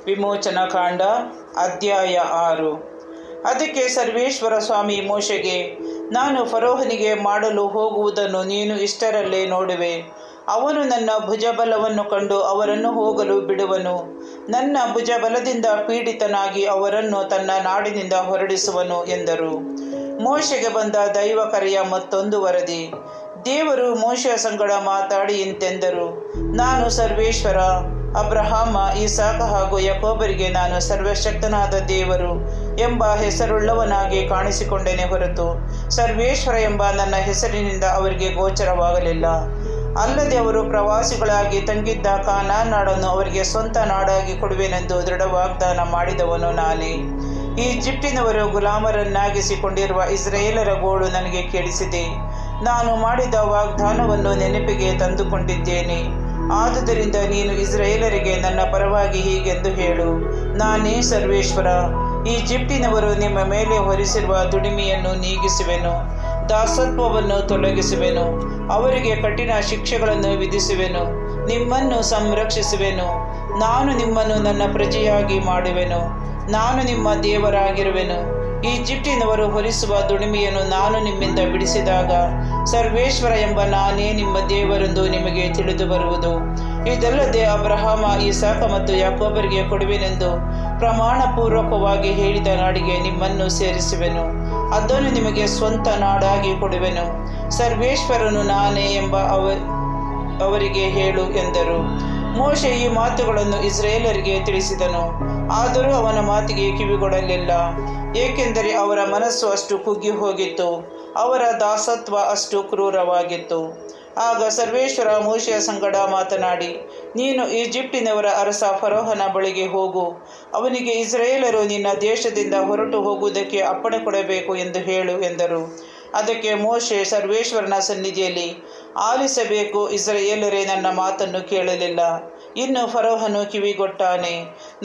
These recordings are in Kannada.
ವಿಮೋಚನಾ ಕಾಂಡ ಅಧ್ಯಾಯ 6. ಅದಕ್ಕೆ ಸರ್ವೇಶ್ವರ ಸ್ವಾಮಿ ಮೋಶೆಗೆ, ನಾನು ಫರೋಹನಿಗೆ ಮಾಡಲು ಹೋಗುವುದನ್ನು ನೀನು ಇಷ್ಟರಲ್ಲೇ ನೋಡುವೆ. ಅವನು ನನ್ನ ಭುಜಬಲವನ್ನು ಕಂಡು ಅವರನ್ನು ಹೋಗಲು ಬಿಡುವನು. ನನ್ನ ಭುಜಬಲದಿಂದ ಪೀಡಿತನಾಗಿ ಅವರನ್ನು ತನ್ನ ನಾಡಿನಿಂದ ಹೊರಡಿಸುವನು ಎಂದರು. ಮೋಶೆಗೆ ಬಂದ ದೈವ ಕರೆಯ ಮತ್ತೊಂದು ವರದಿ. ದೇವರು ಮೋಶೆಯ ಸಂಗಡ ಮಾತಾಡಿ ಇಂತೆಂದರು, ನಾನು ಸರ್ವೇಶ್ವರ, ಅಬ್ರಹಾಮ, ಇಸಾಕ ಹಾಗೂ ಯಾಕೋಬರಿಗೆ ನಾನು ಸರ್ವಶಕ್ತನಾದ ದೇವರು ಎಂಬ ಹೆಸರುಳ್ಳವನಾಗಿ ಕಾಣಿಸಿಕೊಂಡೇನೆ ಹೊರತು ಸರ್ವೇಶ್ವರ ಎಂಬ ನನ್ನ ಹೆಸರಿನಿಂದ ಅವರಿಗೆ ಗೋಚರವಾಗಲಿಲ್ಲ. ಅಲ್ಲದೆ ಅವರು ಪ್ರವಾಸಿಗಳಾಗಿ ತಂಗಿದ್ದ ಕಾನಾನ್ ನಾಡನ್ನು ಅವರಿಗೆ ಸ್ವಂತ ನಾಡಾಗಿ ಕೊಡುವೆನೆಂದು ದೃಢ ವಾಗ್ದಾನ ಮಾಡಿದವನು ನಾನೇ. ಈಜಿಪ್ಟಿನವರು ಗುಲಾಮರನ್ನಾಗಿಸಿಕೊಂಡಿರುವ ಇಸ್ರಾಯೇಲರ ಗೋಳು ನನಗೆ ಕೇಳಿಸಿದೆ. ನಾನು ಮಾಡಿದ ವಾಗ್ದಾನವನ್ನು ನೆನಪಿಗೆ ತಂದುಕೊಂಡಿದ್ದೇನೆ. ಆದುದರಿಂದ ನೀನು ಇಸ್ರಾಯೇಲರಿಗೆ ನನ್ನ ಪರವಾಗಿ ಹೀಗೆಂದು ಹೇಳು, ನಾನೇ ಸರ್ವೇಶ್ವರ. ಈಜಿಪ್ಟಿನವರು ನಿಮ್ಮ ಮೇಲೆ ಹೊರಿಸಿರುವ ದುಡಿಮೆಯನ್ನು ನೀಗಿಸುವೆನು, ದಾಸತ್ವವನ್ನು ತೊಲಗಿಸುವೆನು, ಅವರಿಗೆ ಕಠಿಣ ಶಿಕ್ಷೆಗಳನ್ನು ವಿಧಿಸುವೆನು, ನಿಮ್ಮನ್ನು ಸಂರಕ್ಷಿಸುವೆನು. ನಾನು ನಿಮ್ಮನ್ನು ನನ್ನ ಪ್ರಜೆಯಾಗಿ ಮಾಡುವೆನು, ನಾನು ನಿಮ್ಮ ದೇವರಾಗಿರುವೆನು. ಈಜಿಪ್ಟಿನವರು ಹೊರಿಸುವ ದುಡಿಮೆಯನ್ನು ನಾನು ನಿಮ್ಮಿಂದ ಬಿಡಿಸಿದಾಗ ಸರ್ವೇಶ್ವರ ಎಂಬ ನಾನೇ ನಿಮ್ಮ ದೇವರೆಂದು ನಿಮಗೆ ತಿಳಿದು ಬರುವುದು. ಇದಲ್ಲದೆ ಅಬ್ರಹಾಮ, ಇಸಾಕ ಮತ್ತು ಯಾಕೋಬರಿಗೆ ಕೊಡುವೆನೆಂದು ಪ್ರಮಾಣಪೂರ್ವಕವಾಗಿ ಹೇಳಿದ ನಾಡಿಗೆ ನಿಮ್ಮನ್ನು ಸೇರಿಸುವೆನು. ಅದನ್ನು ನಿಮಗೆ ಸ್ವಂತ ನಾಡಾಗಿ ಕೊಡುವೆನು. ಸರ್ವೇಶ್ವರನು ನಾನೇ ಎಂಬ ಅವರಿಗೆ ಹೇಳು ಎಂದರು. ಮೋಶೆ ಈ ಮಾತುಗಳನ್ನು ಇಸ್ರಾಯೇಲರಿಗೆ ತಿಳಿಸಿದನು. ಆದರೂ ಅವನ ಮಾತಿಗೆ ಕಿವಿಗೊಡಲಿಲ್ಲ, ಏಕೆಂದರೆ ಅವರ ಮನಸ್ಸು ಅಷ್ಟು ಕುಗ್ಗಿ ಹೋಗಿತ್ತು, ಅವರ ದಾಸತ್ವ ಅಷ್ಟು ಕ್ರೂರವಾಗಿತ್ತು. ಆಗ ಸರ್ವೇಶ್ವರ ಮೋಶೆಯ ಸಂಗಡ ಮಾತನಾಡಿ, ನೀನು ಈಜಿಪ್ಟಿನವರ ಅರಸ ಫರೋಹನ ಬಳಿಗೆ ಹೋಗು. ಅವನಿಗೆ ಇಸ್ರಾಯೇಲರು ನಿನ್ನ ದೇಶದಿಂದ ಹೊರಟು ಹೋಗುವುದಕ್ಕೆ ಅಪ್ಪಣೆ ಕೊಡಬೇಕು ಎಂದು ಹೇಳು ಎಂದರು. ಅದಕ್ಕೆ ಮೋಶೆ ಸರ್ವೇಶ್ವರನ ಸನ್ನಿಧಿಯಲ್ಲಿ, ಆಲಿಸಬೇಕು, ಇಸ್ರಾಯೇಲರೇ ನನ್ನ ಮಾತನ್ನು ಕೇಳಲಿಲ್ಲ. ಇನ್ನು ಫರೋಹನು ಕಿವಿಗೊಟ್ಟಾನೆ,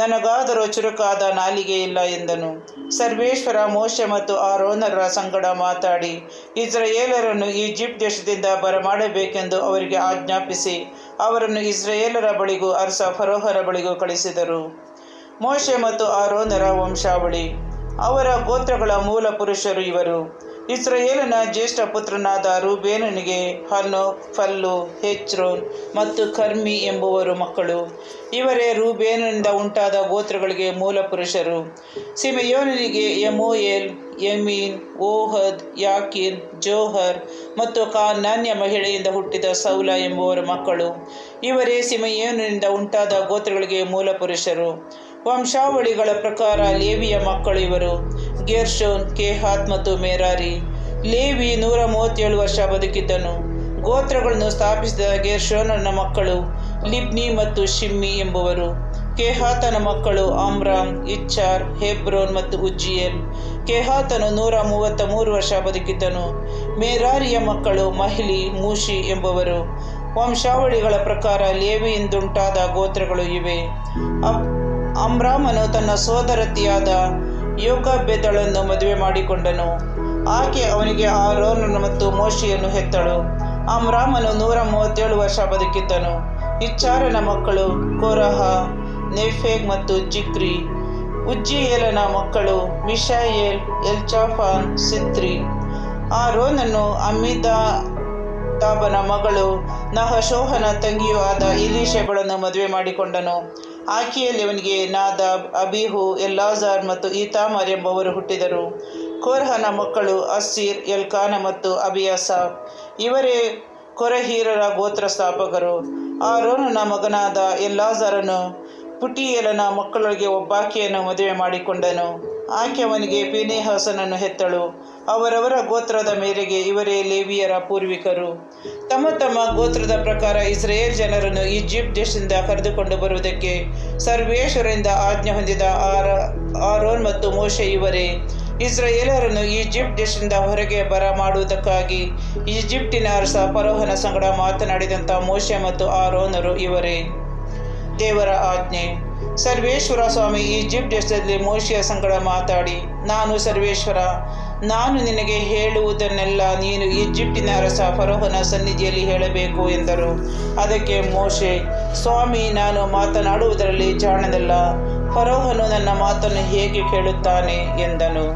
ನನಗಾದರೂ ಚುರುಕಾದ ನಾಲಿಗೆ ಇಲ್ಲ ಎಂದನು. ಸರ್ವೇಶ್ವರ ಮೋಶೆ ಮತ್ತು ಆರೋನರ ಸಂಗಡ ಮಾತಾಡಿ ಇಸ್ರಾಯೇಲರನ್ನು ಈಜಿಪ್ಟ್ ದೇಶದಿಂದ ಬರಮಾಡಬೇಕೆಂದು ಅವರಿಗೆ ಆಜ್ಞಾಪಿಸಿ ಅವರನ್ನು ಇಸ್ರಾಯೇಲರ ಬಳಿಗೂ ಅರಸ ಫರೋಹರ ಬಳಿಗೂ ಕಳಿಸಿದರು. ಮೋಶೆ ಮತ್ತು ಆರೋನರ ವಂಶಾವಳಿ. ಅವರ ಗೋತ್ರಗಳ ಮೂಲ ಪುರುಷರು ಇವರು. ಇಸ್ರಾಯೇಲನ ಜ್ಯೇಷ್ಠ ಪುತ್ರನಾದ ರೂಬೇನನಿಗೆ ಹನೋಕ್, ಫಲ್ಲು, ಹೆಚ್ರೋನ್ ಮತ್ತು ಕರ್ಮಿ ಎಂಬುವರು ಮಕ್ಕಳು. ಇವರೇ ರೂಬೇನನಿಂದ ಉಂಟಾದ ಗೋತ್ರಗಳಿಗೆ ಮೂಲ ಪುರುಷರು. ಸಿಮೆಯೋನನಿಗೆ ಯಮೂಯೇಲ್, ಯಮೀನ್, ಓಹದ್, ಯಾಕೀನ್, ಜೋಹರ್ ಮತ್ತು ಕಾನಾನ್ಯ ಮಹಿಳೆಯಿಂದ ಹುಟ್ಟಿದ ಸೌಲ ಎಂಬುವರ ಮಕ್ಕಳು. ಇವರೇ ಸಿಮೆಯೋನನಿಂದ ಉಂಟಾದ ಗೋತ್ರಗಳಿಗೆ ಮೂಲ ಪುರುಷರು. ವಂಶಾವಳಿಗಳ ಪ್ರಕಾರ ಲೇವಿಯ ಮಕ್ಕಳು ಇವರು: ಗೇರ್ಷೋನ್, ಕೇಹಾತ್ ಮತ್ತು ಮೆರಾರಿ. ಲೇವಿ 137 ವರ್ಷ ಬದುಕಿದ್ದನು. ಗೋತ್ರಗಳನ್ನು ಸ್ಥಾಪಿಸಿದ ಗೇರ್ಷೋನನ ಮಕ್ಕಳು ಲಿಬ್ನಿ ಮತ್ತು ಶಿಮ್ಮಿ ಎಂಬುವರು. ಕೇಹಾತನ ಮಕ್ಕಳು ಅಮ್ರಾಮ್, ಇಚ್ಚಾರ್, ಹೆಬ್ರೋನ್ ಮತ್ತು ಉಜ್ಜಿಯೇಲ್. ಕೇಹಾತನು 133 ವರ್ಷ ಬದುಕಿದ್ದನು. ಮೆರಾರಿಯ ಮಕ್ಕಳು ಮಹ್ಲಿ, ಮೂಷಿ ಎಂಬುವರು. ವಂಶಾವಳಿಗಳ ಪ್ರಕಾರ ಲೇವಿಯಿಂದುಂಟಾದ ಗೋತ್ರಗಳು ಇವೆ. ಅಮ್ರಾಮನು ತನ್ನ ಸೋದರತಿಯಾದ ಯೋಕಬೆದಳನ್ನು ಮದುವೆ ಮಾಡಿಕೊಂಡನು. ಆಕೆ ಅವನಿಗೆ ಆರೋನನು ಮತ್ತು ಮೋಶೆಯನ್ನು ಹೆತ್ತಳು. ಅಮ್ರಾಮನು 137 ವರ್ಷ ಬದುಕಿದ್ದನು. ಇಚ್ಚಾರನ ಮಕ್ಕಳು ಕೋರಹ, ನೆಫೆಗ್ ಮತ್ತು ಜಿಕ್ರಿ. ಉಜ್ಜಿಯೇಲನ ಮಕ್ಕಳು ಮಿಶಾಯೇಲ್, ಎಲ್ಚಾಫಾನ್, ಸಿತ್ರಿ. ಆರೋನನು ಅಮ್ಮಿದಾಬನ ಮಗಳು ನಹಶೋಹನ ತಂಗಿಯೂ ಆದ ಎಲೀಷೆಬಳನ್ನು ಮದುವೆ ಮಾಡಿಕೊಂಡನು. ಆಕೆಯಲ್ಲಿ ಅವನಿಗೆ ನಾದಾಬ್, ಅಬೀಹು, ಎಲ್ಲಾಜಾರ್ ಮತ್ತು ಈತಾಮಾರ್ ಎಂಬವರು ಹುಟ್ಟಿದರು. ಕೋರಹನ ಮಕ್ಕಳು ಅಸ್ಸೀರ್, ಎಲ್ಕಾನ ಮತ್ತು ಅಬಿಯಾಸಾಫ್. ಇವರೇ ಕೊರಹೀರರ ಗೋತ್ರ ಸ್ಥಾಪಕರು. ಆರೋನನ ಮಗನಾದ ಎಲ್ಲಾಜಾರನು ಪುಟಿಯೇಲನ ಮಕ್ಕಳೊಳಗೆ ಒಬ್ಬಾಕೆಯನ್ನು ಮದುವೆ ಮಾಡಿಕೊಂಡನು. ಆಕೆ ಅವನಿಗೆ ಫೀನೆಹಾಸನನ್ನು ಹೆತ್ತಳು. ಅವರವರ ಗೋತ್ರದ ಮೇರೆಗೆ ಇವರೇ ಲೇವಿಯರ ಪೂರ್ವಿಕರು. ತಮ್ಮ ತಮ್ಮ ಗೋತ್ರದ ಪ್ರಕಾರ ಇಸ್ರಾಯೇಲ್ ಜನರನ್ನು ಈಜಿಪ್ಟ್ ದೇಶದಿಂದ ಕರೆದುಕೊಂಡು ಬರುವುದಕ್ಕೆ ಸರ್ವೇಶ್ವರರಿಂದ ಆಜ್ಞೆ ಹೊಂದಿದ ಆರೋನ್ ಮತ್ತು ಮೋಶೆ ಇವರೇ. ಇಸ್ರಾಯೇಲರನ್ನು ಈಜಿಪ್ಟ್ ದೇಶದಿಂದ ಹೊರಗೆ ಬರಮಾಡುವುದಕ್ಕಾಗಿ ಈಜಿಪ್ಟಿನ ಅರಸ ಫರೋಹನ ಸಂಗಡ ಮಾತನಾಡಿದಂಥ ಮೋಶೆ ಮತ್ತು ಆರೋನರು ಇವರೇ. ದೇವರ ಆಜ್ಞೆ. ಸರ್ವೇಶ್ವರ ಸ್ವಾಮಿ ಈಜಿಪ್ಟ್ ದೇಶದಲ್ಲಿ ಮೋಶೆಯ ಸಂಗಡ ಮಾತಾಡಿ, ನಾನು ಸರ್ವೇಶ್ವರ, ನಾನು ನಿನಗೆ ಹೇಳುವುದನ್ನೆಲ್ಲ ನೀನು ಈಜಿಪ್ಟಿನ ಅರಸ ಫರೋಹನ ಸನ್ನಿಧಿಯಲ್ಲಿ ಹೇಳಬೇಕು ಎಂದರು. ಅದಕ್ಕೆ ಮೋಶೆ, ಸ್ವಾಮಿ, ನಾನು ಮಾತನಾಡುವುದರಲ್ಲಿ ಜಾಣನಲ್ಲ, ಫರೋಹನು ನನ್ನ ಮಾತನ್ನು ಹೇಗೆ ಕೇಳುತ್ತಾನೆ ಎಂದನು.